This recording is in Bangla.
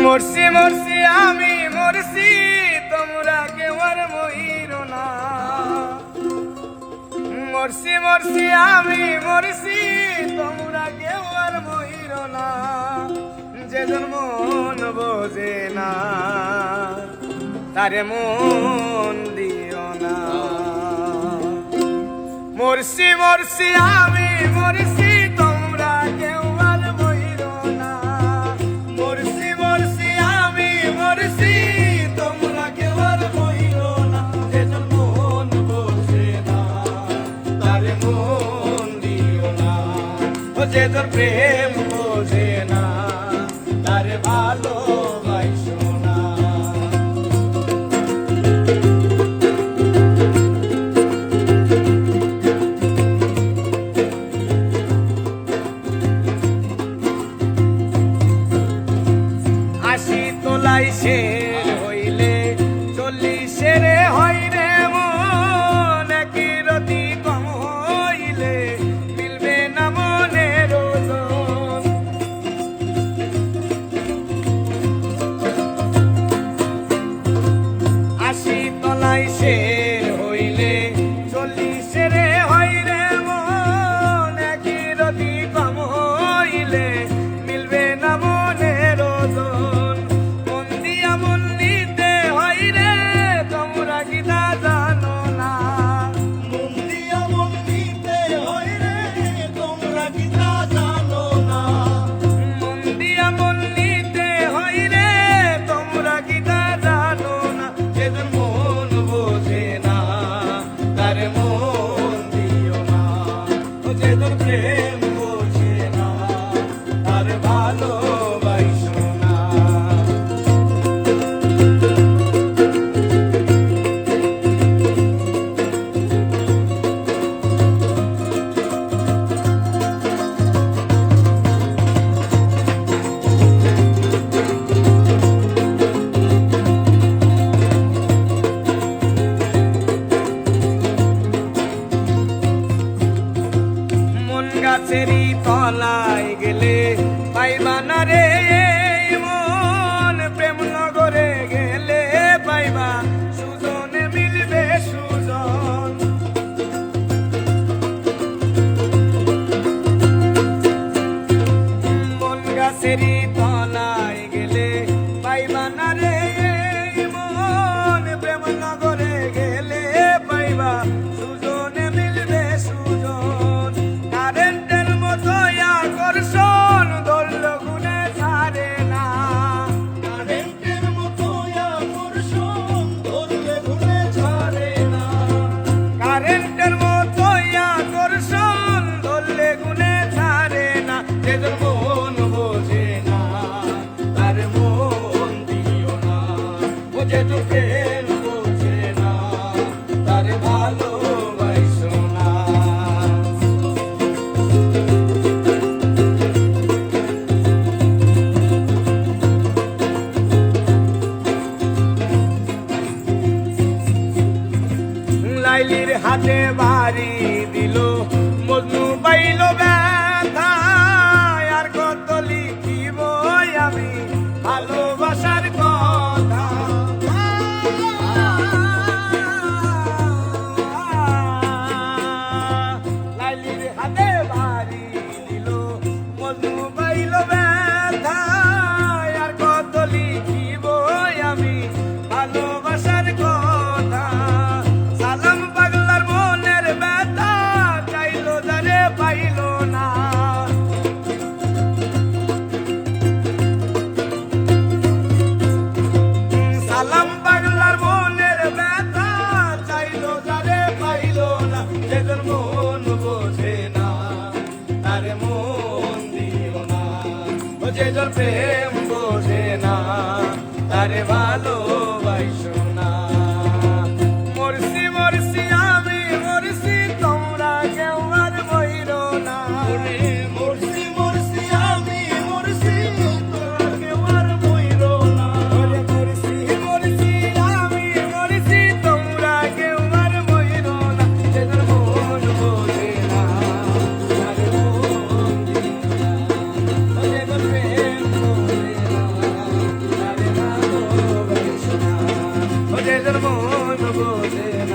মরছি মরছি আমি মরছি, তোমরা কেউ আর মইরো না। মরছি মরছি আমি মরছি, তোমরা কেউ আর মইরো না। যে মন বোঝে না তারে মন দিও না। মরছি মরছি আমি মরছি, তোমরা কেউ আর মইরো না। মরছি মরছি আমি মরছি, তোমরা কেউ আর মইরো না। যে মন বোঝে না তারে মন দিও না। ও যে তোর প্রেম বোঝে না তারে ভালোবাসো না। শের হইলে 40 হয় রে মন, একই রতি কম হইলে মিলবে না মনের ওজন। 80 তলায় শের হইলে 40 হয় রে মন, একই রতি কম হইলে মিলবে না মনের ওজন। গাছেরই তলায় গেলে পাইবা না রে মন, প্রেম নগরে গেলে পাইবা সুজনে মিলবে সুজন। মন গাছেরই তলায় গেলে পাইবা না রে মন, প্রেম নগরে গেলে পাইবা সুজনে মিলবে সুজন। কারেন্টের মতো আকর্ষণ ধরল গুনে ছাড়ে না। কারেন্টের মতো আকর্ষণ ধরলে গুনে ছাড়ে না। কারেন্টের মতো আকর্ষণ ধরলে গুনে ছাড়ে না। যে মন বোঝে না তার মন দিও না। ও যে প্রেম বোঝে না তার ভালোবাসো না। লাইলির হাতে বাড়ি দিল মজনু পাইল ব্যথা, আর কত লিখিব আমি ভালোবাসার কথা। লাইলির হাতে বাড়ি দিল মজনু পাইল ব্যথা, আর কত লিখিব আমি ভালোবাসার কথা। সালাম পাগলার মনের ব্যথা চাইলো যারে পাইলো না। সালাম পাগলার মনের ব্যথা চাইলো যারে পাইলো না। যে মন বোঝে না তার মন দিও না। ও যে প্রেম বোঝে না তারে ভালোবাসো না। মরছি মরছি আমি মরছি, তোমরা কেউ আর মইরো না। মরছি মরছি আমি মরছি, তোমরা কেউ আর মইরো না। মরছি মরছি আমি মরছি, তোমরা কেউ আর মইরো না। যে মন বোঝে না তার মন দিও না। যে প্রেম বোঝে না দেব